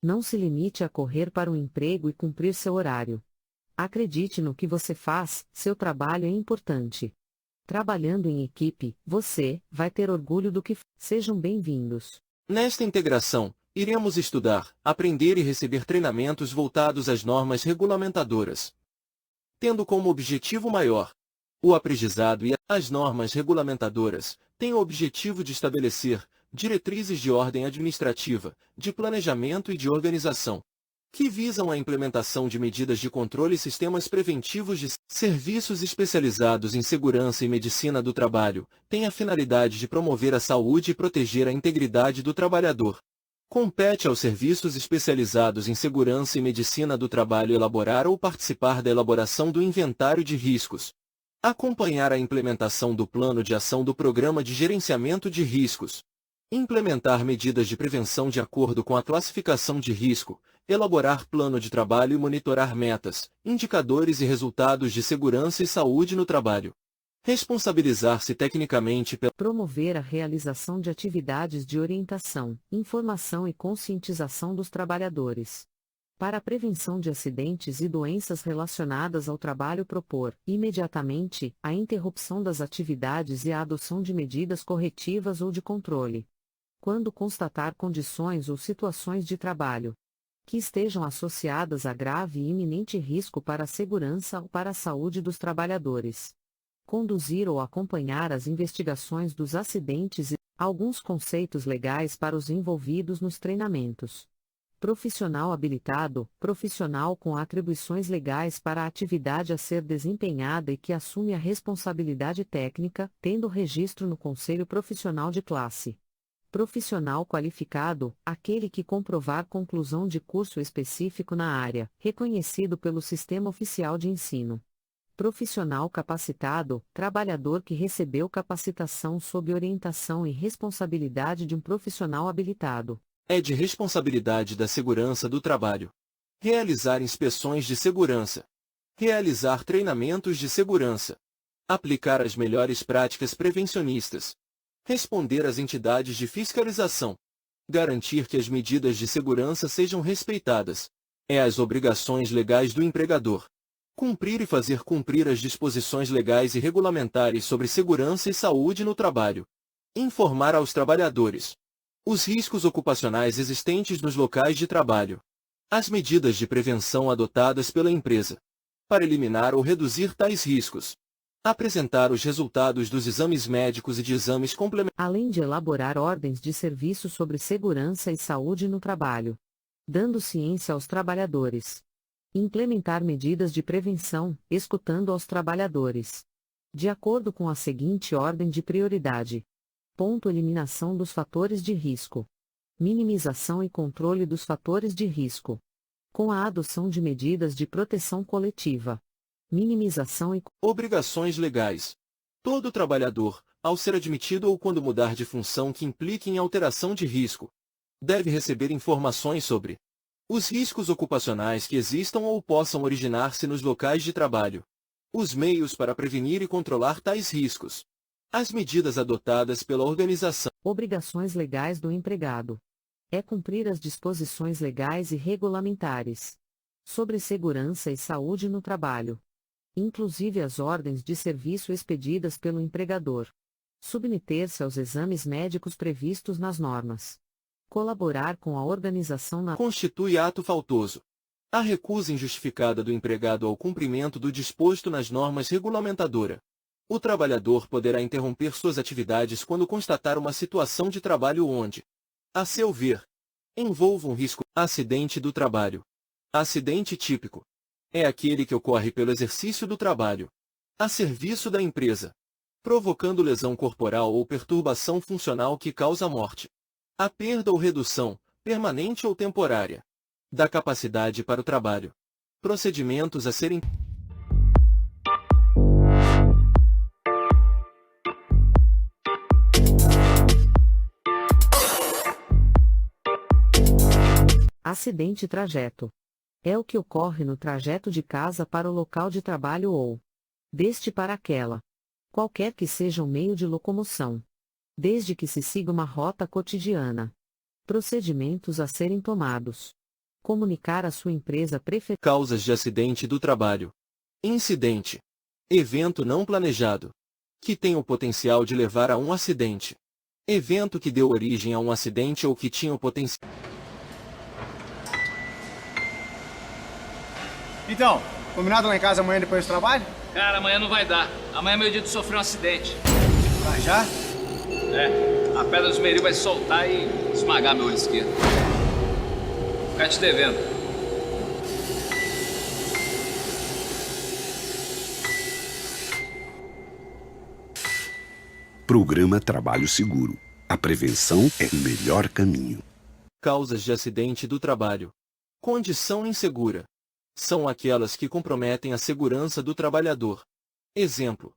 Não se limite a correr para um emprego e cumprir seu horário. Acredite no que você faz, seu trabalho é importante. Trabalhando em equipe, você vai ter orgulho do que faz. Sejam bem-vindos. Nesta integração, iremos estudar, aprender e receber treinamentos voltados às normas regulamentadoras, tendo como objetivo maior o aprendizado e as normas regulamentadoras têm o objetivo de estabelecer diretrizes de ordem administrativa, de planejamento e de organização, que visam a implementação de medidas de controle e sistemas preventivos de serviços especializados em segurança e medicina do trabalho, têm a finalidade de promover a saúde e proteger a integridade do trabalhador. Compete aos serviços especializados em segurança e medicina do trabalho elaborar ou participar da elaboração do inventário de riscos, acompanhar a implementação do plano de ação do Programa de Gerenciamento de Riscos, implementar medidas de prevenção de acordo com a classificação de risco, elaborar plano de trabalho e monitorar metas, indicadores e resultados de segurança e saúde no trabalho. Responsabilizar-se tecnicamente pela Promover a realização de atividades de orientação, informação e conscientização dos trabalhadores. Para a prevenção de acidentes e doenças relacionadas ao trabalho, propor, imediatamente, a interrupção das atividades e a adoção de medidas corretivas ou de controle. Quando constatar condições ou situações de trabalho que estejam associadas a grave e iminente risco para a segurança ou para a saúde dos trabalhadores. Conduzir ou acompanhar as investigações dos acidentes e alguns conceitos legais para os envolvidos nos treinamentos. Profissional habilitado, profissional com atribuições legais para a atividade a ser desempenhada e que assume a responsabilidade técnica, tendo registro no Conselho Profissional de Classe. Profissional qualificado, aquele que comprovar conclusão de curso específico na área, reconhecido pelo Sistema Oficial de Ensino. Profissional capacitado, trabalhador que recebeu capacitação sob orientação e responsabilidade de um profissional habilitado. É de responsabilidade da segurança do trabalho realizar inspeções de segurança, realizar treinamentos de segurança, aplicar as melhores práticas prevencionistas, responder às entidades de fiscalização, garantir que as medidas de segurança sejam respeitadas. É as obrigações legais do empregador. Cumprir e fazer cumprir as disposições legais e regulamentares sobre segurança e saúde no trabalho. Informar aos trabalhadores os riscos ocupacionais existentes nos locais de trabalho. As medidas de prevenção adotadas pela empresa para eliminar ou reduzir tais riscos. Apresentar os resultados dos exames médicos e de exames complementares. Além de elaborar ordens de serviço sobre segurança e saúde no trabalho. Dando ciência aos trabalhadores. Implementar medidas de prevenção, escutando aos trabalhadores. De acordo com a seguinte ordem de prioridade. Ponto: eliminação dos fatores de risco. Minimização e controle dos fatores de risco. Com a adoção de medidas de proteção coletiva. Minimização e Obrigações legais. Todo trabalhador, ao ser admitido ou quando mudar de função que implique em alteração de risco, deve receber informações sobre os riscos ocupacionais que existam ou possam originar-se nos locais de trabalho, os meios para prevenir e controlar tais riscos, as medidas adotadas pela organização. Obrigações legais do empregado. É cumprir as disposições legais e regulamentares sobre segurança e saúde no trabalho, inclusive as ordens de serviço expedidas pelo empregador. Submeter-se aos exames médicos previstos nas normas. Colaborar com a organização na Constitui ato faltoso a recusa injustificada do empregado ao cumprimento do disposto nas normas regulamentadoras. O trabalhador poderá interromper suas atividades quando constatar uma situação de trabalho onde, a seu ver, envolva um risco. Acidente do trabalho. Acidente típico é aquele que ocorre pelo exercício do trabalho a serviço da empresa, provocando lesão corporal ou perturbação funcional que causa morte, a perda ou redução, permanente ou temporária, da capacidade para o trabalho. Procedimentos a serem acidente trajeto. É o que ocorre no trajeto de casa para o local de trabalho ou deste para aquela. Qualquer que seja o meio de locomoção. Desde que se siga uma rota cotidiana. Procedimentos a serem tomados. Comunicar à sua empresa preferida. Causas de acidente do trabalho. Incidente. Evento não planejado. Que tem o potencial de levar a um acidente. Evento que deu origem a um acidente ou que tinha o potencial. Então, combinado lá em casa amanhã depois do trabalho? Cara, amanhã não vai dar. Amanhã é meu dia de sofrer um acidente. Vai já? É, a pedra do esmeril vai soltar e esmagar meu olho esquerdo. Vou ficar te devendo. Programa Trabalho Seguro. A prevenção é o melhor caminho. Causas de acidente do trabalho. Condição insegura. São aquelas que comprometem a segurança do trabalhador. Exemplo.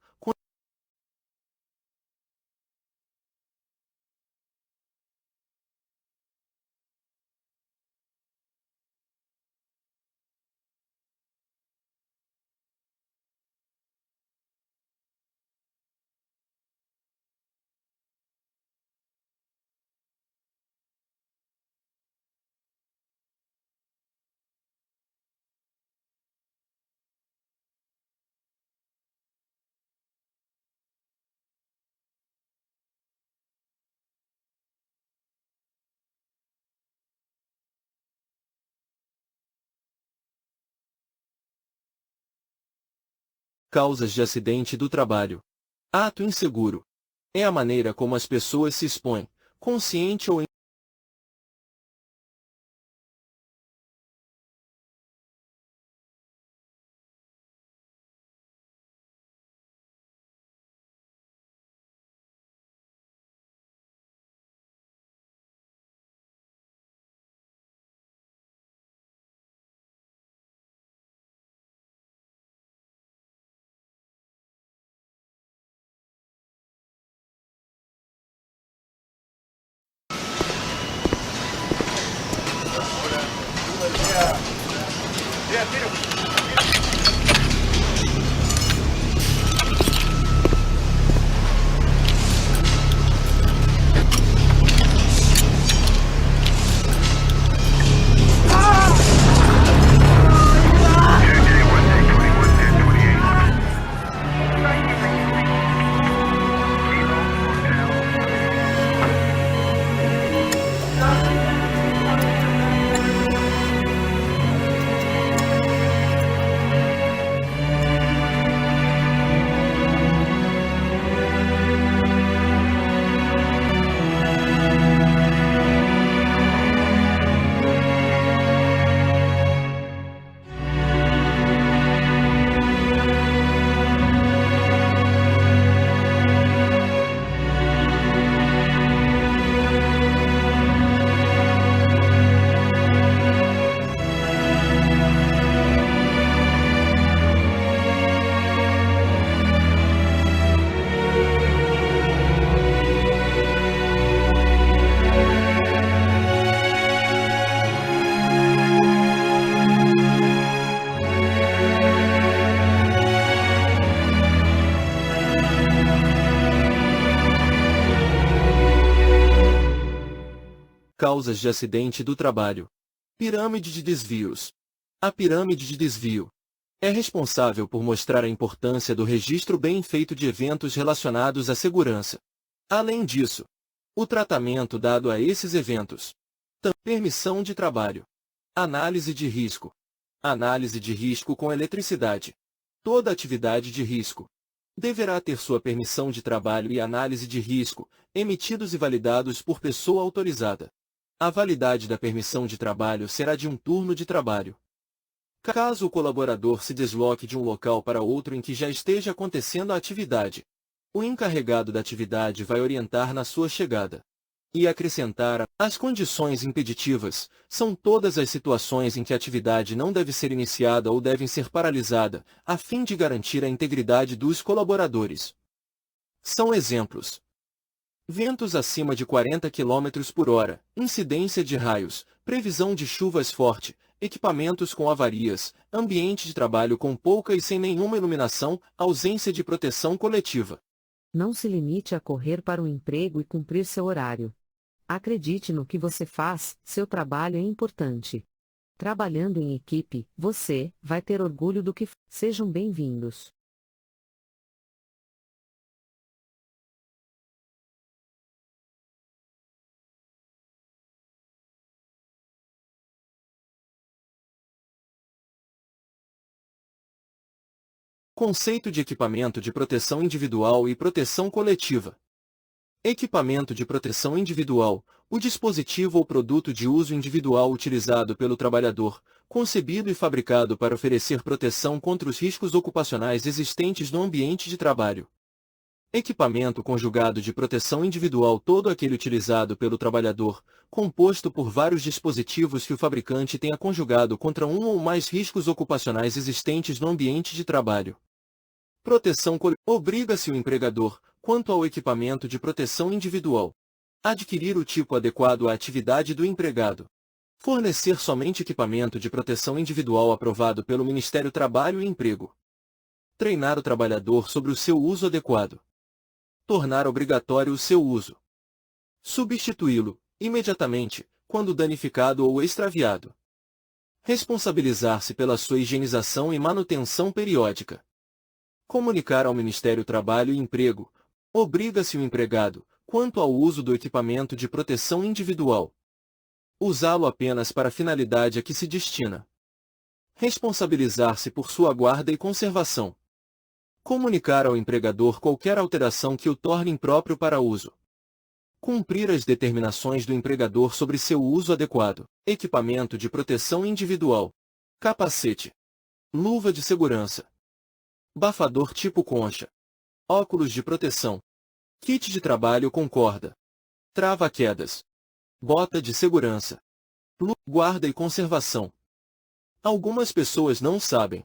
Causas de acidente do trabalho. Ato inseguro. É a maneira como as pessoas se expõem, consciente ou causas de acidente do trabalho. Pirâmide de desvios. A pirâmide de desvio é responsável por mostrar a importância do registro bem feito de eventos relacionados à segurança. Além disso, o tratamento dado a esses eventos. Permissão de trabalho. Análise de risco. Análise de risco com eletricidade. Toda atividade de risco deverá ter sua permissão de trabalho e análise de risco, emitidos e validados por pessoa autorizada. A validade da permissão de trabalho será de um turno de trabalho. Caso o colaborador se desloque de um local para outro em que já esteja acontecendo a atividade, o encarregado da atividade vai orientar na sua chegada. E acrescentar, as condições impeditivas são todas as situações em que a atividade não deve ser iniciada ou deve ser paralisada, a fim de garantir a integridade dos colaboradores. São exemplos: ventos acima de 40 km por hora, incidência de raios, previsão de chuvas forte, equipamentos com avarias, ambiente de trabalho com pouca e sem nenhuma iluminação, ausência de proteção coletiva. Não se limite a correr para o emprego e cumprir seu horário. Acredite no que você faz, seu trabalho é importante. Trabalhando em equipe, você vai ter orgulho do que. Sejam bem-vindos. Conceito de equipamento de proteção individual e proteção coletiva. Equipamento de proteção individual, o dispositivo ou produto de uso individual utilizado pelo trabalhador, concebido e fabricado para oferecer proteção contra os riscos ocupacionais existentes no ambiente de trabalho. Equipamento conjugado de proteção individual, todo aquele utilizado pelo trabalhador, composto por vários dispositivos que o fabricante tenha conjugado contra um ou mais riscos ocupacionais existentes no ambiente de trabalho. Proteção coletiva. Obriga-se o empregador, quanto ao equipamento de proteção individual, a adquirir o tipo adequado à atividade do empregado. Fornecer somente equipamento de proteção individual aprovado pelo Ministério do Trabalho e Emprego. Treinar o trabalhador sobre o seu uso adequado. Tornar obrigatório o seu uso. Substituí-lo, imediatamente, quando danificado ou extraviado. Responsabilizar-se pela sua higienização e manutenção periódica. Comunicar ao Ministério do Trabalho e Emprego. Obriga-se o empregado, quanto ao uso do equipamento de proteção individual. Usá-lo apenas para a finalidade a que se destina. Responsabilizar-se por sua guarda e conservação. Comunicar ao empregador qualquer alteração que o torne impróprio para uso. Cumprir as determinações do empregador sobre seu uso adequado. Equipamento de proteção individual. Capacete. Luva de segurança. Bafador tipo concha. Óculos de proteção. Kit de trabalho com corda. Trava-quedas. Bota de segurança. Guarda e conservação. Algumas pessoas não sabem,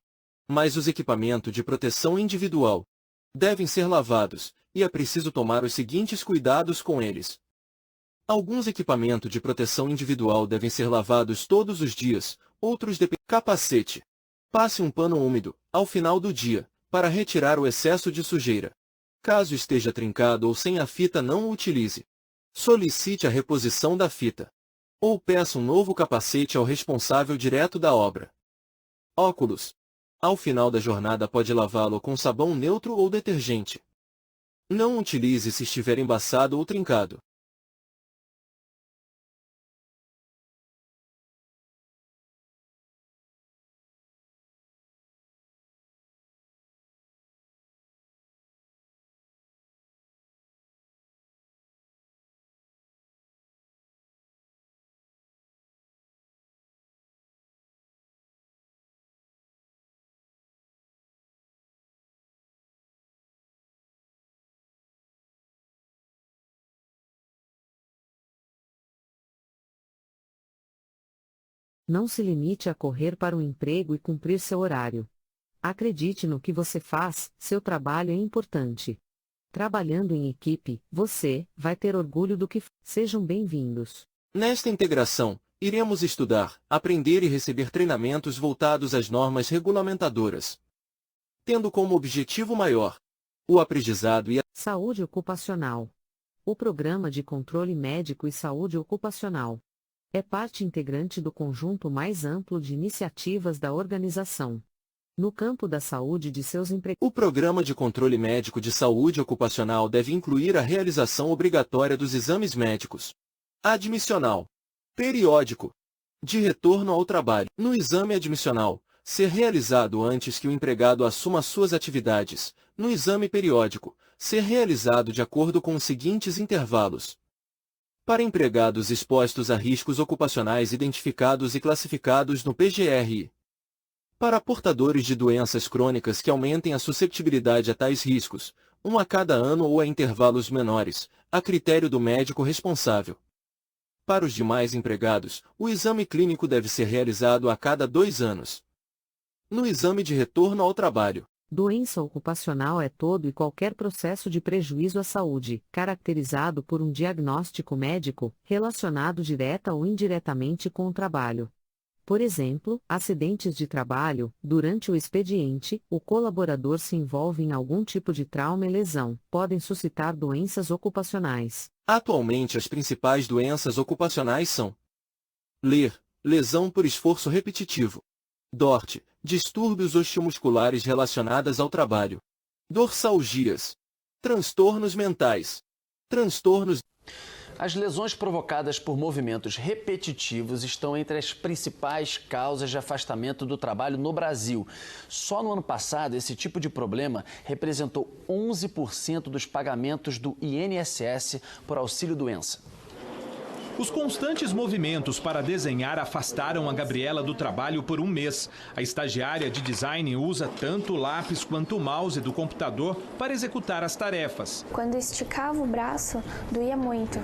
mas os equipamentos de proteção individual devem ser lavados, e é preciso tomar os seguintes cuidados com eles. Alguns equipamentos de proteção individual devem ser lavados todos os dias, outros dependem. Capacete. Passe um pano úmido, ao final do dia, para retirar o excesso de sujeira. Caso esteja trincado ou sem a fita, não o utilize. Solicite a reposição da fita. Ou peça um novo capacete ao responsável direto da obra. Óculos. Ao final da jornada pode lavá-lo com sabão neutro ou detergente. Não utilize se estiver embaçado ou trincado. Não se limite a correr para o emprego e cumprir seu horário. Acredite no que você faz, seu trabalho é importante. Trabalhando em equipe, você vai ter orgulho do que. Sejam bem-vindos. Nesta integração, iremos estudar, aprender e receber treinamentos voltados às normas regulamentadoras, tendo como objetivo maior o aprendizado e a Saúde ocupacional. O Programa de Controle Médico e Saúde Ocupacional é parte integrante do conjunto mais amplo de iniciativas da organização no campo da saúde de seus empregados. O Programa de Controle Médico de Saúde Ocupacional deve incluir a realização obrigatória dos exames médicos admissional, periódico, de retorno ao trabalho. No exame admissional, ser realizado antes que o empregado assuma suas atividades. No exame periódico, ser realizado de acordo com os seguintes intervalos. Para empregados expostos a riscos ocupacionais identificados e classificados no PGRI. Para portadores de doenças crônicas que aumentem a susceptibilidade a tais riscos, um a cada ano ou a intervalos menores, a critério do médico responsável. Para os demais empregados, o exame clínico deve ser realizado a cada 2 anos. No exame de retorno ao trabalho. Doença ocupacional é todo e qualquer processo de prejuízo à saúde, caracterizado por um diagnóstico médico, relacionado direta ou indiretamente com o trabalho. Por exemplo, acidentes de trabalho. Durante o expediente, o colaborador se envolve em algum tipo de trauma e lesão, podem suscitar doenças ocupacionais. Atualmente as principais doenças ocupacionais são ler, lesão por esforço repetitivo. DORT, distúrbios osteomusculares relacionados ao trabalho. Dorsalgias. Transtornos mentais. Transtornos. As lesões provocadas por movimentos repetitivos estão entre as principais causas de afastamento do trabalho no Brasil. Só no ano passado, esse tipo de problema representou 11% dos pagamentos do INSS por auxílio-doença. Os constantes movimentos para desenhar afastaram a Gabriela do trabalho por um mês. A estagiária de design usa tanto o lápis quanto o mouse do computador para executar as tarefas. Quando eu esticava o braço, doía muito.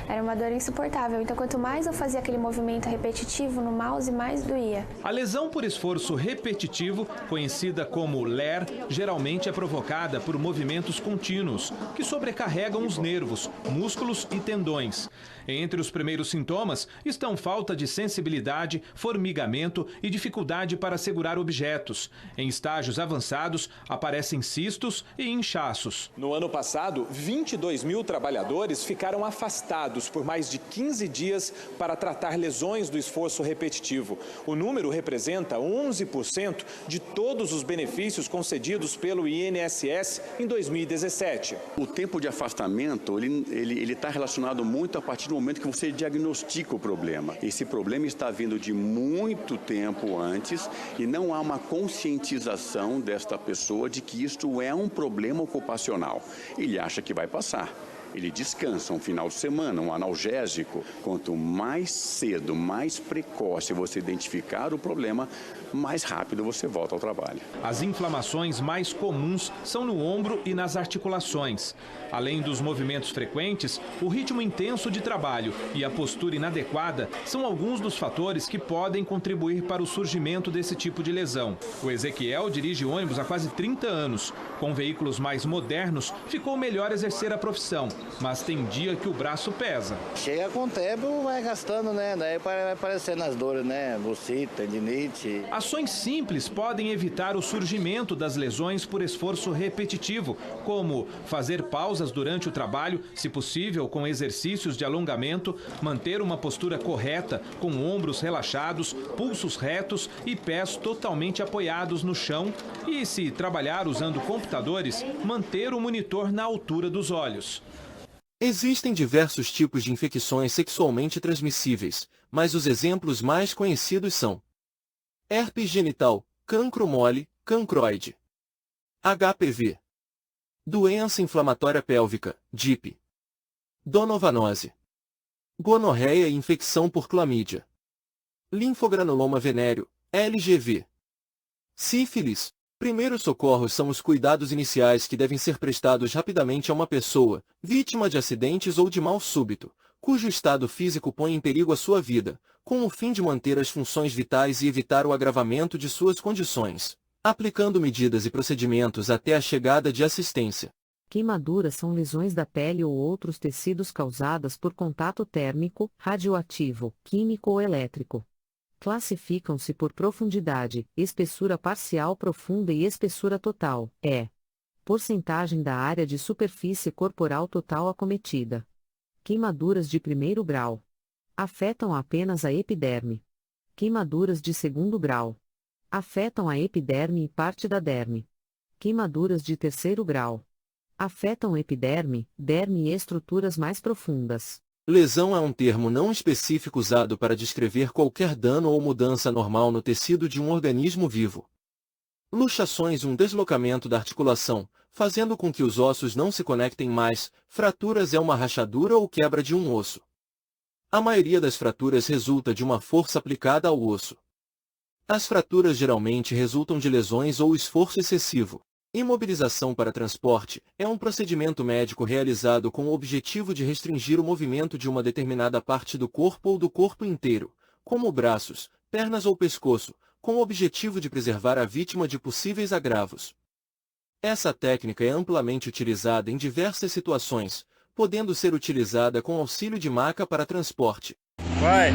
Era uma dor insuportável. Então, quanto mais eu fazia aquele movimento repetitivo no mouse, mais doía. A lesão por esforço repetitivo, conhecida como LER, geralmente é provocada por movimentos contínuos, que sobrecarregam os nervos, músculos e tendões. Entre os primeiros sintomas estão falta de sensibilidade, formigamento e dificuldade para segurar objetos. Em estágios avançados, aparecem cistos e inchaços. No ano passado, 22 mil trabalhadores ficaram afastados por mais de 15 dias para tratar lesões do esforço repetitivo. O número representa 11% de todos os benefícios concedidos pelo INSS em 2017. O tempo de afastamento, ele está relacionado muito a partir do momento que você diagnostica o problema. Esse problema está vindo de muito tempo antes e não há uma conscientização desta pessoa de que isto é um problema ocupacional. Ele acha que vai passar. Ele descansa um final de semana, um analgésico. Quanto mais cedo, mais precoce você identificar o problema, mais rápido você volta ao trabalho. As inflamações mais comuns são no ombro e nas articulações. Além dos movimentos frequentes, o ritmo intenso de trabalho e a postura inadequada são alguns dos fatores que podem contribuir para o surgimento desse tipo de lesão. O Ezequiel dirige ônibus há quase 30 anos. Com veículos mais modernos, ficou melhor exercer a profissão, mas tem dia que o braço pesa. Chega com o tempo, vai gastando, né? Daí vai aparecendo as dores, né? Bucite, tendinite. Ações simples podem evitar o surgimento das lesões por esforço repetitivo, como fazer pausas durante o trabalho, se possível com exercícios de alongamento, manter uma postura correta, com ombros relaxados, pulsos retos e pés totalmente apoiados no chão e, se trabalhar usando computadores, manter o monitor na altura dos olhos. Existem diversos tipos de infecções sexualmente transmissíveis, mas os exemplos mais conhecidos são herpes genital, cancro mole, cancroide, HPV, doença inflamatória pélvica, DIP, donovanose, gonorreia e infecção por clamídia, linfogranuloma venéreo, LGV, sífilis. Primeiros socorros são os cuidados iniciais que devem ser prestados rapidamente a uma pessoa, vítima de acidentes ou de mal súbito, cujo estado físico põe em perigo a sua vida, com o fim de manter as funções vitais e evitar o agravamento de suas condições, aplicando medidas e procedimentos até a chegada de assistência. Queimaduras são lesões da pele ou outros tecidos causadas por contato térmico, radioativo, químico ou elétrico. Classificam-se por profundidade, espessura parcial profunda e espessura total, porcentagem da área de superfície corporal total acometida. Queimaduras de primeiro grau. Afetam apenas a epiderme. Queimaduras de segundo grau. Afetam a epiderme e parte da derme. Queimaduras de terceiro grau. Afetam epiderme, derme e estruturas mais profundas. Lesão é um termo não específico usado para descrever qualquer dano ou mudança normal no tecido de um organismo vivo. Luxações, um deslocamento da articulação, fazendo com que os ossos não se conectem mais. Fraturas é uma rachadura ou quebra de um osso. A maioria das fraturas resulta de uma força aplicada ao osso. As fraturas geralmente resultam de lesões ou esforço excessivo. Imobilização para transporte é um procedimento médico realizado com o objetivo de restringir o movimento de uma determinada parte do corpo ou do corpo inteiro, como braços, pernas ou pescoço, com o objetivo de preservar a vítima de possíveis agravos. Essa técnica é amplamente utilizada em diversas situações, podendo ser utilizada com auxílio de maca para transporte. Vai!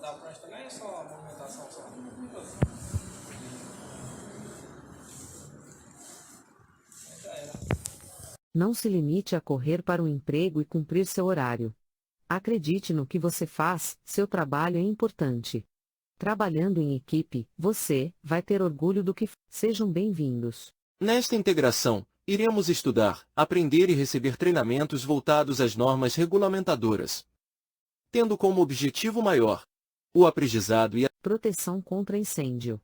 da prancha também ou só a movimentação só? Já era. Não se limite a correr para o emprego e cumprir seu horário. Acredite no que você faz, seu trabalho é importante. Trabalhando em equipe, você vai ter orgulho do que faz. Sejam bem-vindos. Nesta integração, iremos estudar, aprender e receber treinamentos voltados às normas regulamentadoras, tendo como objetivo maior o aprendizado e a proteção contra incêndio.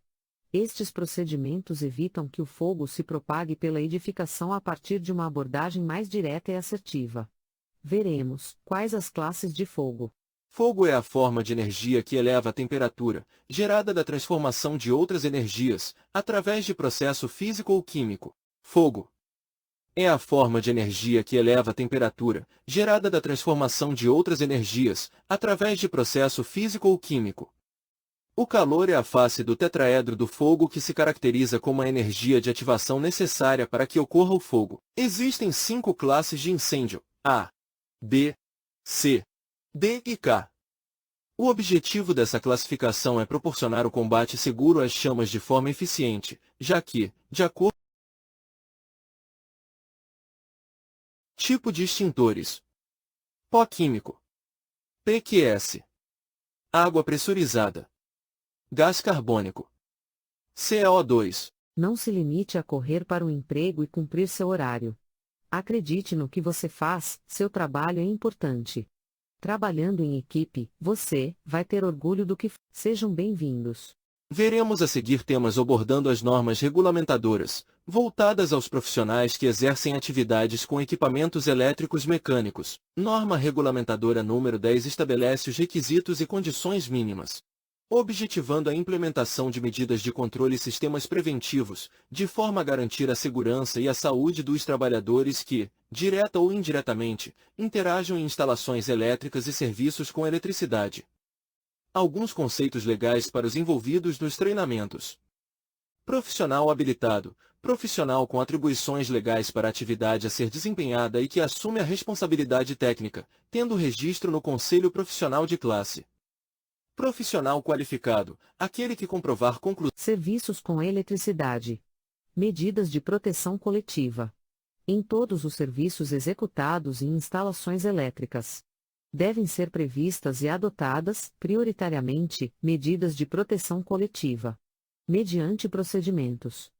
Estes procedimentos evitam que o fogo se propague pela edificação a partir de uma abordagem mais direta e assertiva. Veremos quais as classes de fogo. Fogo é a forma de energia que eleva a temperatura, gerada da transformação de outras energias, através de processo físico ou químico. Fogo é a forma de energia que eleva a temperatura, gerada da transformação de outras energias, através de processo físico ou químico. O calor é a face do tetraedro do fogo que se caracteriza como a energia de ativação necessária para que ocorra o fogo. Existem 5 classes de incêndio: A, B, C, D e K. O objetivo dessa classificação é proporcionar o combate seguro às chamas de forma eficiente, já que, de acordo com tipo de extintores: pó químico, PQS, água pressurizada, gás carbônico, CO2. Não se limite a correr para o emprego e cumprir seu horário. Acredite no que você faz, seu trabalho é importante. Trabalhando em equipe, você vai ter orgulho do que faz. Sejam bem-vindos. Veremos a seguir temas abordando as normas regulamentadoras, voltadas aos profissionais que exercem atividades com equipamentos elétricos mecânicos. Norma regulamentadora número 10 estabelece os requisitos e condições mínimas, objetivando a implementação de medidas de controle e sistemas preventivos, de forma a garantir a segurança e a saúde dos trabalhadores que, direta ou indiretamente, interajam em instalações elétricas e serviços com eletricidade. Alguns conceitos legais para os envolvidos nos treinamentos: profissional habilitado, profissional com atribuições legais para a atividade a ser desempenhada e que assume a responsabilidade técnica, tendo registro no Conselho Profissional de Classe. Profissional qualificado, aquele que comprovar serviços com eletricidade. Medidas de proteção coletiva. Em todos os serviços executados em instalações elétricas, devem ser previstas e adotadas, prioritariamente, medidas de proteção coletiva, mediante procedimentos.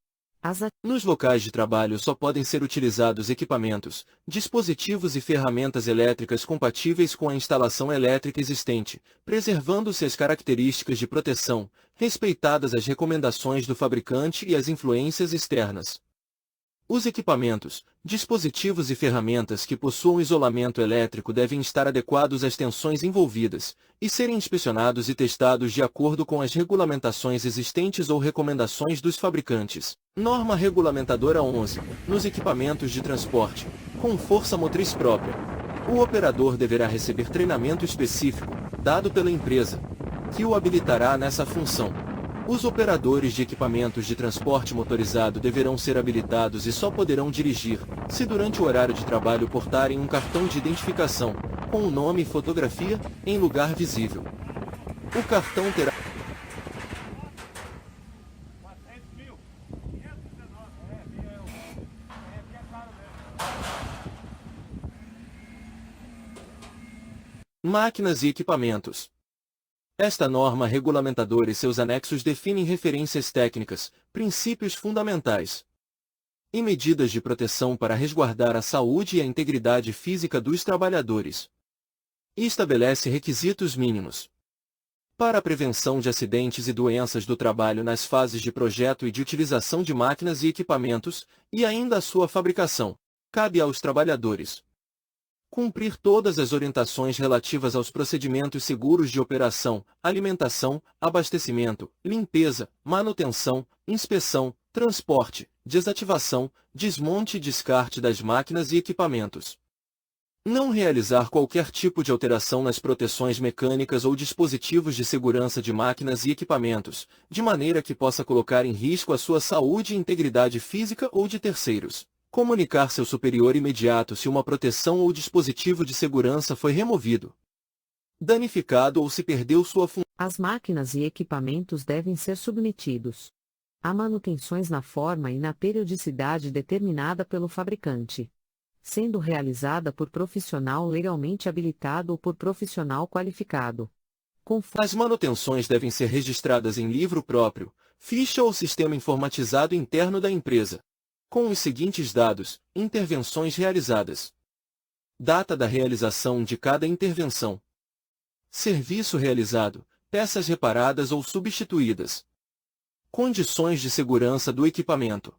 Nos locais de trabalho só podem ser utilizados equipamentos, dispositivos e ferramentas elétricas compatíveis com a instalação elétrica existente, preservando-se as características de proteção, respeitadas as recomendações do fabricante e as influências externas. Os equipamentos, dispositivos e ferramentas que possuam isolamento elétrico devem estar adequados às tensões envolvidas, e serem inspecionados e testados de acordo com as regulamentações existentes ou recomendações dos fabricantes. Norma regulamentadora 11. Nos equipamentos de transporte, com força motriz própria, o operador deverá receber treinamento específico, dado pela empresa, que o habilitará nessa função. Os operadores de equipamentos de transporte motorizado deverão ser habilitados e só poderão dirigir, se durante o horário de trabalho portarem um cartão de identificação, com o nome e fotografia, em lugar visível. O cartão terá máquinas e equipamentos. Esta norma regulamentadora e seus anexos definem referências técnicas, princípios fundamentais e medidas de proteção para resguardar a saúde e a integridade física dos trabalhadores. E estabelece requisitos mínimos para a prevenção de acidentes e doenças do trabalho nas fases de projeto e de utilização de máquinas e equipamentos, e ainda a sua fabricação. Cabe aos trabalhadores cumprir todas as orientações relativas aos procedimentos seguros de operação, alimentação, abastecimento, limpeza, manutenção, inspeção, transporte, desativação, desmonte e descarte das máquinas e equipamentos. Não realizar qualquer tipo de alteração nas proteções mecânicas ou dispositivos de segurança de máquinas e equipamentos, de maneira que possa colocar em risco a sua saúde e integridade física ou de terceiros. Comunicar seu superior imediato se uma proteção ou dispositivo de segurança foi removido, danificado ou se perdeu sua função. As máquinas e equipamentos devem ser submetidos a manutenções na forma e na periodicidade determinada pelo fabricante, sendo realizada por profissional legalmente habilitado ou por profissional qualificado. As manutenções devem ser registradas em livro próprio, ficha ou sistema informatizado interno da empresa, com os seguintes dados: intervenções realizadas, data da realização de cada intervenção, serviço realizado, peças reparadas ou substituídas, condições de segurança do equipamento.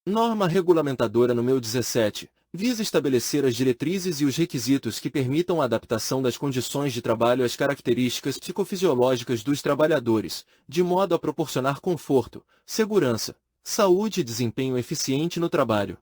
Norma regulamentadora número 17, visa estabelecer as diretrizes e os requisitos que permitam a adaptação das condições de trabalho às características psicofisiológicas dos trabalhadores, de modo a proporcionar conforto, segurança, saúde e desempenho eficiente no trabalho.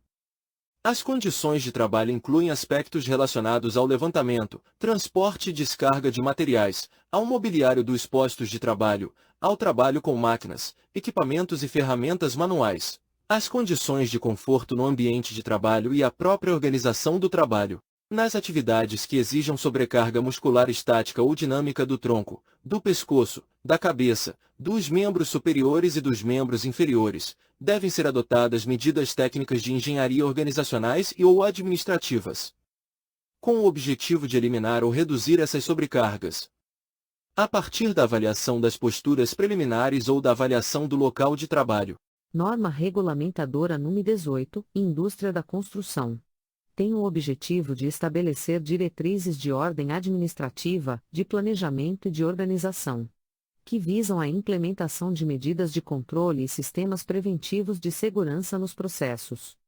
As condições de trabalho incluem aspectos relacionados ao levantamento, transporte e descarga de materiais, ao mobiliário dos postos de trabalho, ao trabalho com máquinas, equipamentos e ferramentas manuais, as condições de conforto no ambiente de trabalho e a própria organização do trabalho. Nas atividades que exijam sobrecarga muscular estática ou dinâmica do tronco, do pescoço, da cabeça, dos membros superiores e dos membros inferiores, devem ser adotadas medidas técnicas de engenharia organizacionais e ou administrativas, com o objetivo de eliminar ou reduzir essas sobrecargas. A partir da avaliação das posturas preliminares ou da avaliação do local de trabalho. Norma regulamentadora número 18, Indústria da Construção. Tem o objetivo de estabelecer diretrizes de ordem administrativa, de planejamento e de organização, que visam a implementação de medidas de controle e sistemas preventivos de segurança nos processos,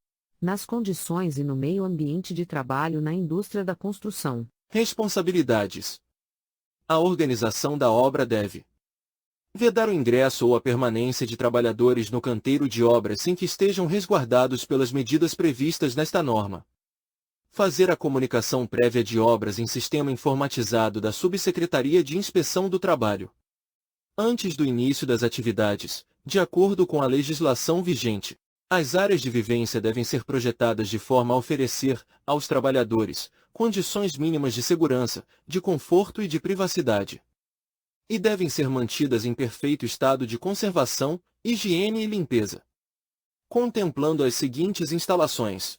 nas condições e no meio ambiente de trabalho na indústria da construção. Responsabilidades. A organização da obra deve vedar o ingresso ou a permanência de trabalhadores no canteiro de obra sem que estejam resguardados pelas medidas previstas nesta norma. Fazer a comunicação prévia de obras em sistema informatizado da Subsecretaria de Inspeção do Trabalho, antes do início das atividades, de acordo com a legislação vigente. As áreas de vivência devem ser projetadas de forma a oferecer, aos trabalhadores, condições mínimas de segurança, de conforto e de privacidade. E devem ser mantidas em perfeito estado de conservação, higiene e limpeza, contemplando as seguintes instalações: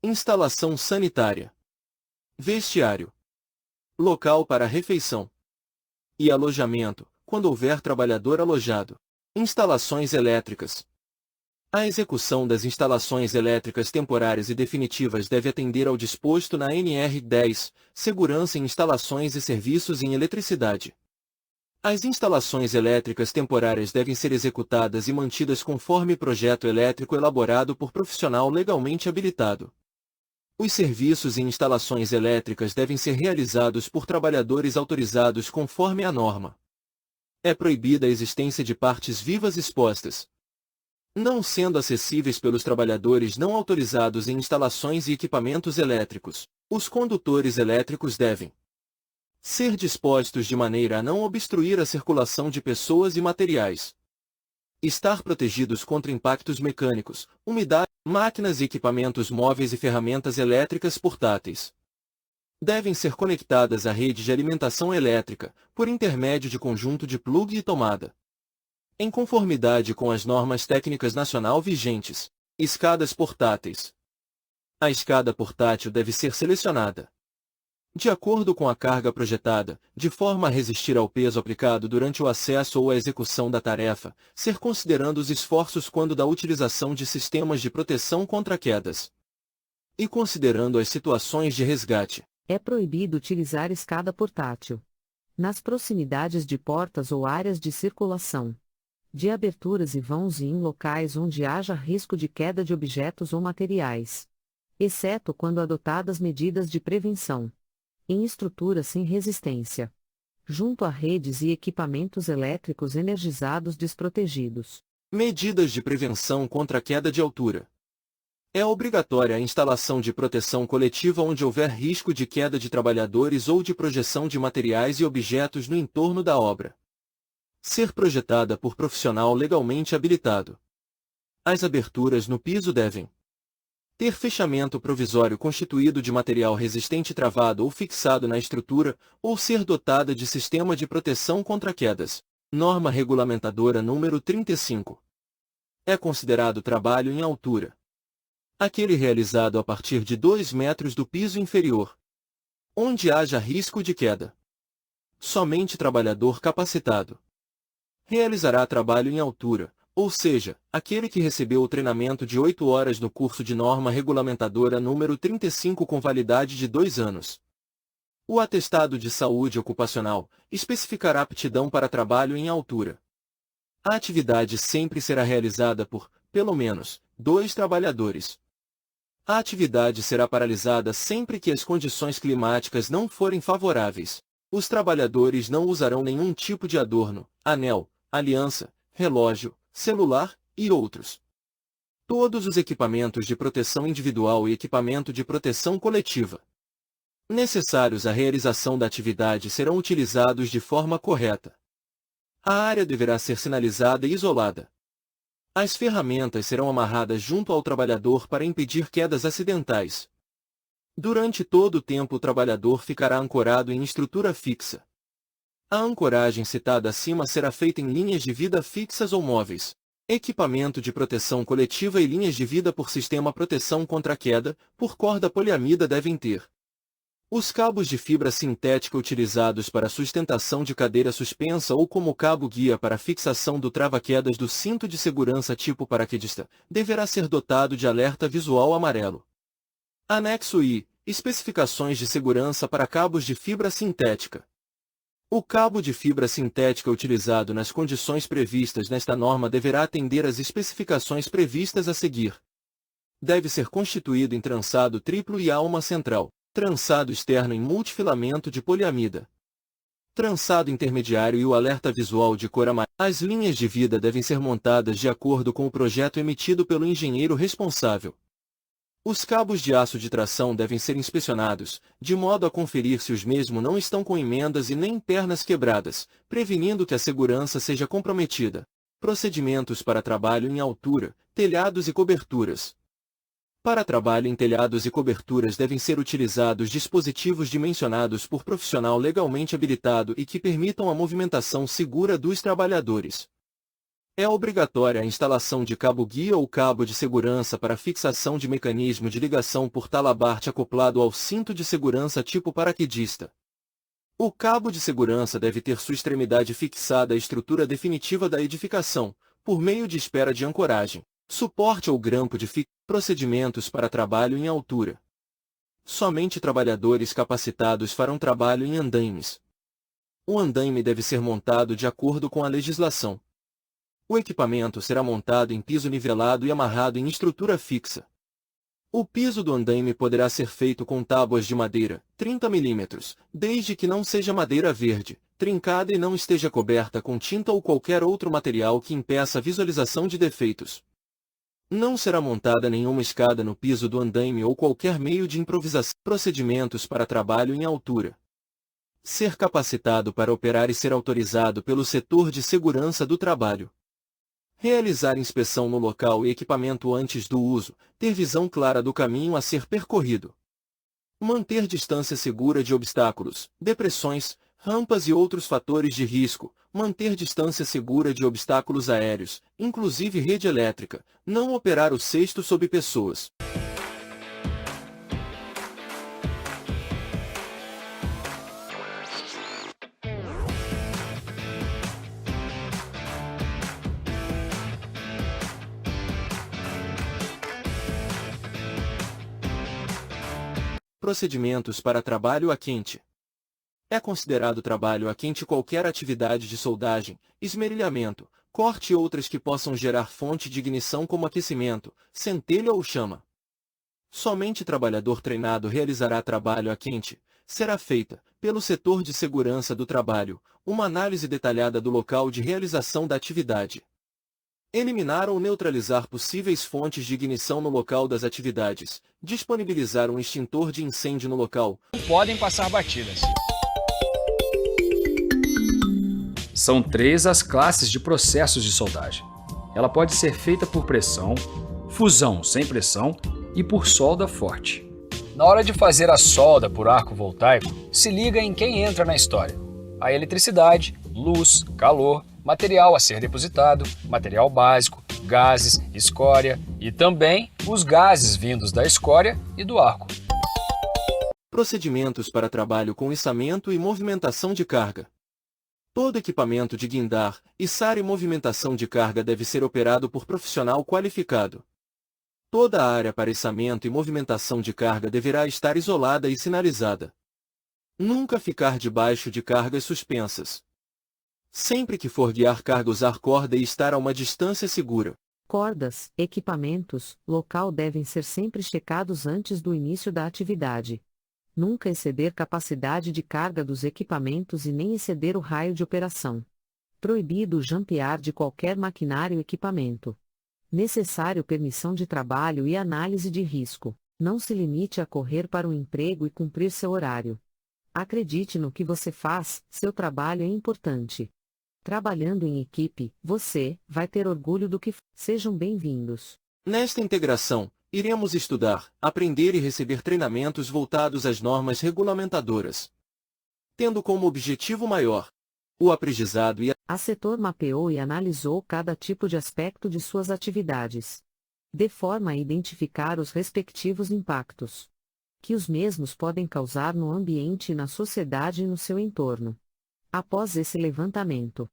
instalação sanitária, vestiário, local para refeição e alojamento, quando houver trabalhador alojado, instalações elétricas. A execução das instalações elétricas temporárias e definitivas deve atender ao disposto na NR 10, Segurança em Instalações e Serviços em Eletricidade. As instalações elétricas temporárias devem ser executadas e mantidas conforme projeto elétrico elaborado por profissional legalmente habilitado. Os serviços e instalações elétricas devem ser realizados por trabalhadores autorizados conforme a norma. É proibida a existência de partes vivas expostas, não sendo acessíveis pelos trabalhadores não autorizados em instalações e equipamentos elétricos. Os condutores elétricos devem ser dispostos de maneira a não obstruir a circulação de pessoas e materiais. Estar protegidos contra impactos mecânicos, umidade, máquinas e equipamentos móveis e ferramentas elétricas portáteis. Devem ser conectadas à rede de alimentação elétrica, por intermédio de conjunto de plugue e tomada, em conformidade com as normas técnicas nacional vigentes. Escadas portáteis. A escada portátil deve ser selecionada de acordo com a carga projetada, de forma a resistir ao peso aplicado durante o acesso ou a execução da tarefa, ser considerando os esforços quando da utilização de sistemas de proteção contra quedas, e considerando as situações de resgate. É proibido utilizar escada portátil nas proximidades de portas ou áreas de circulação, de aberturas e vãos e em locais onde haja risco de queda de objetos ou materiais, exceto quando adotadas medidas de prevenção. Em estruturas sem resistência, junto a redes e equipamentos elétricos energizados desprotegidos. Medidas de prevenção contra a queda de altura. É obrigatória a instalação de proteção coletiva onde houver risco de queda de trabalhadores ou de projeção de materiais e objetos no entorno da obra. Ser projetada por profissional legalmente habilitado. As aberturas no piso devem ter fechamento provisório constituído de material resistente travado ou fixado na estrutura, ou ser dotada de sistema de proteção contra quedas. Norma regulamentadora número 35. É considerado trabalho em altura aquele realizado a partir de 2 metros do piso inferior, onde haja risco de queda. Somente trabalhador capacitado realizará trabalho em altura, ou seja, aquele que recebeu o treinamento de 8 horas no curso de norma regulamentadora número 35 com validade de 2 anos. O atestado de saúde ocupacional especificará aptidão para trabalho em altura. A atividade sempre será realizada por, pelo menos, 2 trabalhadores. A atividade será paralisada sempre que as condições climáticas não forem favoráveis. Os trabalhadores não usarão nenhum tipo de adorno, anel, aliança, relógio, celular e outros. Todos os equipamentos de proteção individual e equipamento de proteção coletiva necessários à realização da atividade serão utilizados de forma correta. A área deverá ser sinalizada e isolada. As ferramentas serão amarradas junto ao trabalhador para impedir quedas acidentais. Durante todo o tempo o trabalhador ficará ancorado em estrutura fixa. A ancoragem citada acima será feita em linhas de vida fixas ou móveis, equipamento de proteção coletiva e linhas de vida por sistema proteção contra queda, por corda poliamida devem ter. Os cabos de fibra sintética utilizados para sustentação de cadeira suspensa ou como cabo guia para fixação do trava-quedas do cinto de segurança tipo paraquedista, deverá ser dotado de alerta visual amarelo. Anexo I. Especificações de segurança para cabos de fibra sintética. O cabo de fibra sintética utilizado nas condições previstas nesta norma deverá atender às especificações previstas a seguir. Deve ser constituído em trançado triplo e alma central, trançado externo em multifilamento de poliamida, trançado intermediário e o alerta visual de cor amarela. As linhas de vida devem ser montadas de acordo com o projeto emitido pelo engenheiro responsável. Os cabos de aço de tração devem ser inspecionados, de modo a conferir se os mesmos não estão com emendas e nem pernas quebradas, prevenindo que a segurança seja comprometida. Procedimentos para trabalho em altura, telhados e coberturas. Para trabalho em telhados e coberturas devem ser utilizados dispositivos dimensionados por profissional legalmente habilitado e que permitam a movimentação segura dos trabalhadores. É obrigatória a instalação de cabo-guia ou cabo de segurança para fixação de mecanismo de ligação por talabarte acoplado ao cinto de segurança tipo paraquedista. O cabo de segurança deve ter sua extremidade fixada à estrutura definitiva da edificação, por meio de espera de ancoragem, suporte ou grampo de fixação. Procedimentos para trabalho em altura. Somente trabalhadores capacitados farão trabalho em andaimes. O andaime deve ser montado de acordo com a legislação. O equipamento será montado em piso nivelado e amarrado em estrutura fixa. O piso do andaime poderá ser feito com tábuas de madeira, 30 mm, desde que não seja madeira verde, trincada e não esteja coberta com tinta ou qualquer outro material que impeça a visualização de defeitos. Não será montada nenhuma escada no piso do andaime ou qualquer meio de improvisação. Procedimentos para trabalho em altura. Ser capacitado para operar e ser autorizado pelo setor de segurança do trabalho. Realizar inspeção no local e equipamento antes do uso, ter visão clara do caminho a ser percorrido. Manter distância segura de obstáculos, depressões, rampas e outros fatores de risco, manter distância segura de obstáculos aéreos, inclusive rede elétrica, não operar o cesto sob pessoas. Procedimentos para trabalho a quente. É considerado trabalho a quente qualquer atividade de soldagem, esmerilhamento, corte e outras que possam gerar fonte de ignição como aquecimento, centelha ou chama. Somente trabalhador treinado realizará trabalho a quente. Será feita, pelo setor de segurança do trabalho, uma análise detalhada do local de realização da atividade. Eliminar ou neutralizar possíveis fontes de ignição no local das atividades. Disponibilizar um extintor de incêndio no local. Podem passar batidas. São 3 as classes de processos de soldagem. Ela pode ser feita por pressão, fusão sem pressão e por solda forte. Na hora de fazer a solda por arco voltaico, se liga em quem entra na história: a eletricidade, luz, calor, material a ser depositado, material básico, gases, escória e também os gases vindos da escória e do arco. Procedimentos para trabalho com içamento e movimentação de carga. Todo equipamento de guindar, içar e movimentação de carga deve ser operado por profissional qualificado. Toda a área para içamento e movimentação de carga deverá estar isolada e sinalizada. Nunca ficar debaixo de cargas suspensas. Sempre que for guiar carga, usar corda e estar a uma distância segura. Cordas, equipamentos, local devem ser sempre checados antes do início da atividade. Nunca exceder capacidade de carga dos equipamentos e nem exceder o raio de operação. Proibido jampear de qualquer maquinário ou equipamento. Necessário permissão de trabalho e análise de risco. Não se limite a correr para um emprego e cumprir seu horário. Acredite no que você faz, seu trabalho é importante. Trabalhando em equipe, você vai ter orgulho do que faz. Sejam bem-vindos. Nesta integração, iremos estudar, aprender e receber treinamentos voltados às normas regulamentadoras, tendo como objetivo maior o aprendizado e A setor mapeou e analisou cada tipo de aspecto de suas atividades, de forma a identificar os respectivos impactos que os mesmos podem causar no ambiente e na sociedade e no seu entorno. Após esse levantamento,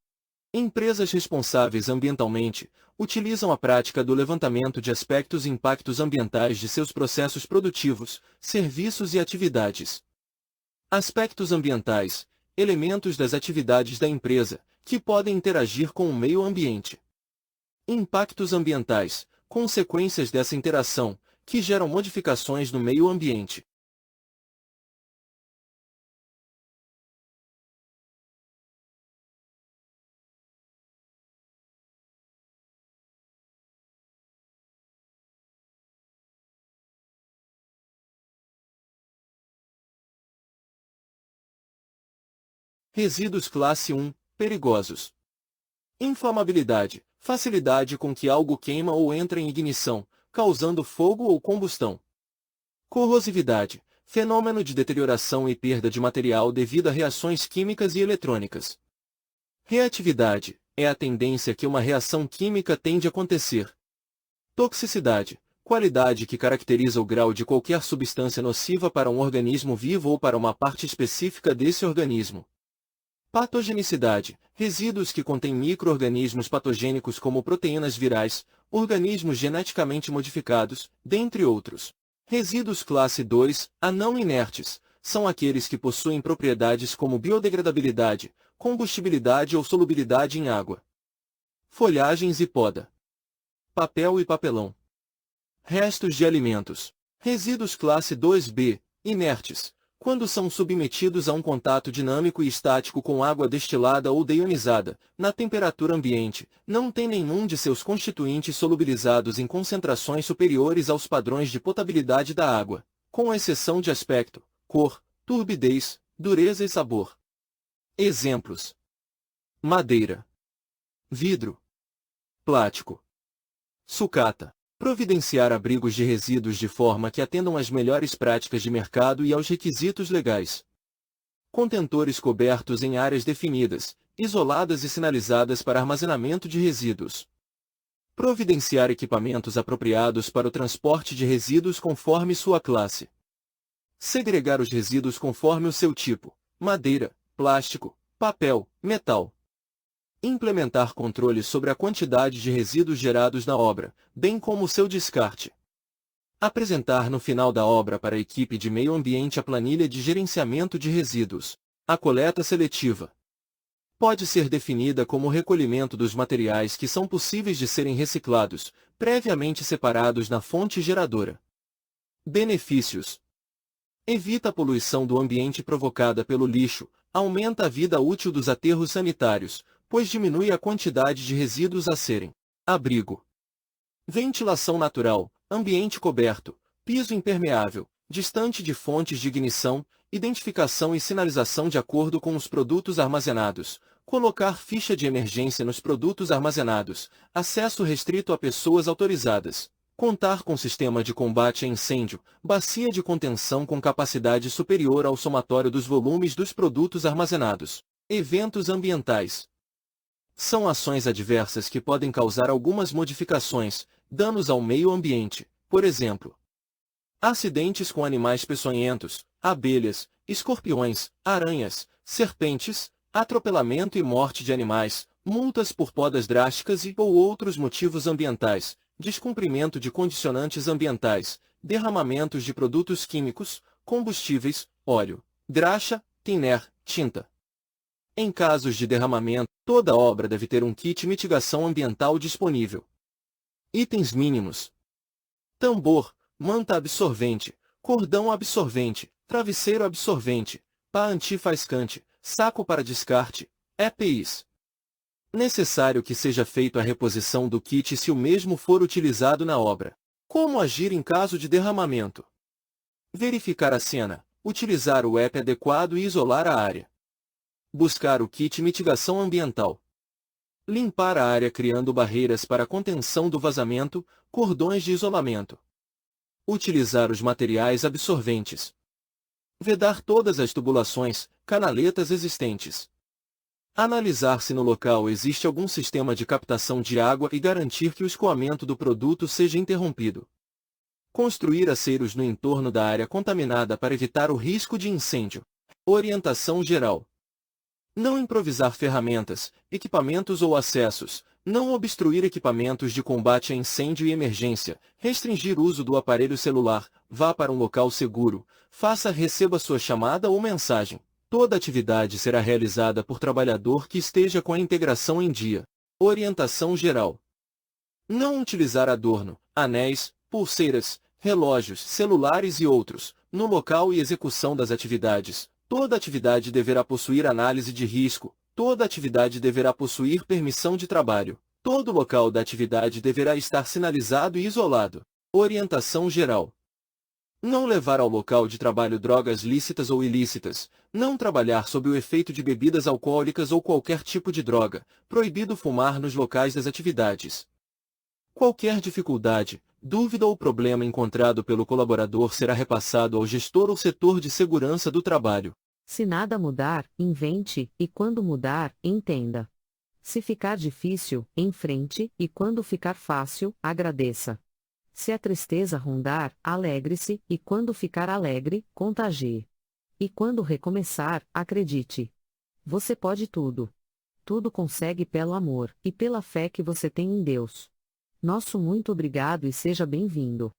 empresas responsáveis ambientalmente utilizam a prática do levantamento de aspectos e impactos ambientais de seus processos produtivos, serviços e atividades. Aspectos ambientais, elementos das atividades da empresa, que podem interagir com o meio ambiente. Impactos ambientais, consequências dessa interação, que geram modificações no meio ambiente. Resíduos classe 1, perigosos. Inflamabilidade, facilidade com que algo queima ou entra em ignição, causando fogo ou combustão. Corrosividade, fenômeno de deterioração e perda de material devido a reações químicas e eletrônicas. Reatividade, é a tendência que uma reação química tende a acontecer. Toxicidade, qualidade que caracteriza o grau de qualquer substância nociva para um organismo vivo ou para uma parte específica desse organismo. Patogenicidade, resíduos que contêm micro-organismos patogênicos como proteínas virais, organismos geneticamente modificados, dentre outros. Resíduos classe 2, a não inertes, são aqueles que possuem propriedades como biodegradabilidade, combustibilidade ou solubilidade em água. Folhagens e poda. Papel e papelão. Restos de alimentos. Resíduos classe 2b, inertes, quando são submetidos a um contato dinâmico e estático com água destilada ou deionizada, na temperatura ambiente, não tem nenhum de seus constituintes solubilizados em concentrações superiores aos padrões de potabilidade da água, com exceção de aspecto, cor, turbidez, dureza e sabor. Exemplos: madeira, vidro, plástico, sucata. Providenciar abrigos de resíduos de forma que atendam às melhores práticas de mercado e aos requisitos legais. Contentores cobertos em áreas definidas, isoladas e sinalizadas para armazenamento de resíduos. Providenciar equipamentos apropriados para o transporte de resíduos conforme sua classe. Segregar os resíduos conforme o seu tipo: madeira, plástico, papel, metal. Implementar controles sobre a quantidade de resíduos gerados na obra, bem como o seu descarte. Apresentar no final da obra para a equipe de meio ambiente a planilha de gerenciamento de resíduos. A coleta seletiva pode ser definida como o recolhimento dos materiais que são possíveis de serem reciclados, previamente separados na fonte geradora. Benefícios: evita a poluição do ambiente provocada pelo lixo, aumenta a vida útil dos aterros sanitários, pois diminui a quantidade de resíduos a serem. Abrigo. Ventilação natural, ambiente coberto, piso impermeável, distante de fontes de ignição, identificação e sinalização de acordo com os produtos armazenados, Colocar ficha de emergência nos produtos armazenados. Acesso restrito a pessoas autorizadas. Contar com sistema de combate a incêndio. Bacia de contenção com capacidade superior ao somatório dos volumes dos produtos armazenados. Eventos ambientais. São ações adversas que podem causar algumas modificações, danos ao meio ambiente, por exemplo, acidentes com animais peçonhentos, abelhas, escorpiões, aranhas, serpentes, atropelamento e morte de animais, multas por podas drásticas ou outros motivos ambientais, descumprimento de condicionantes ambientais, derramamentos de produtos químicos, combustíveis, óleo, graxa, tiner, tinta. Em casos de derramamento, toda obra deve ter um kit mitigação ambiental disponível. Itens mínimos: tambor, manta absorvente, cordão absorvente, travesseiro absorvente, pá antifaiscante, saco para descarte, EPIs. Necessário que seja feita a reposição do kit se o mesmo for utilizado na obra. Como agir em caso de derramamento? Verificar a cena, utilizar o EPI adequado e isolar a área. Buscar o kit mitigação ambiental. Limpar a área criando barreiras para contenção do vazamento, cordões de isolamento. Utilizar os materiais absorventes. Vedar todas as tubulações, canaletas existentes. Analisar se no local existe algum sistema de captação de água e garantir que o escoamento do produto seja interrompido. Construir aceiros no entorno da área contaminada para evitar o risco de incêndio. Orientação geral. Não improvisar ferramentas, equipamentos ou acessos. Não obstruir equipamentos de combate a incêndio e emergência. Restringir o uso do aparelho celular. Vá para um local seguro. Receba sua chamada ou mensagem. Toda atividade será realizada por trabalhador que esteja com a integração em dia. Orientação geral. Não utilizar adorno, anéis, pulseiras, relógios, celulares e outros, no local e execução das atividades. Toda atividade deverá possuir análise de risco. Toda atividade deverá possuir permissão de trabalho. Todo local da atividade deverá estar sinalizado e isolado. Orientação geral. Não levar ao local de trabalho drogas lícitas ou ilícitas. Não trabalhar sob o efeito de bebidas alcoólicas ou qualquer tipo de droga. Proibido fumar nos locais das atividades. Qualquer dificuldade, dúvida ou problema encontrado pelo colaborador será repassado ao gestor ou setor de segurança do trabalho. Se nada mudar, invente, e quando mudar, entenda. Se ficar difícil, enfrente, e quando ficar fácil, agradeça. Se a tristeza rondar, alegre-se, e quando ficar alegre, contagie. E quando recomeçar, acredite. Você pode tudo. Tudo consegue pelo amor, e pela fé que você tem em Deus. Nosso muito obrigado e seja bem-vindo.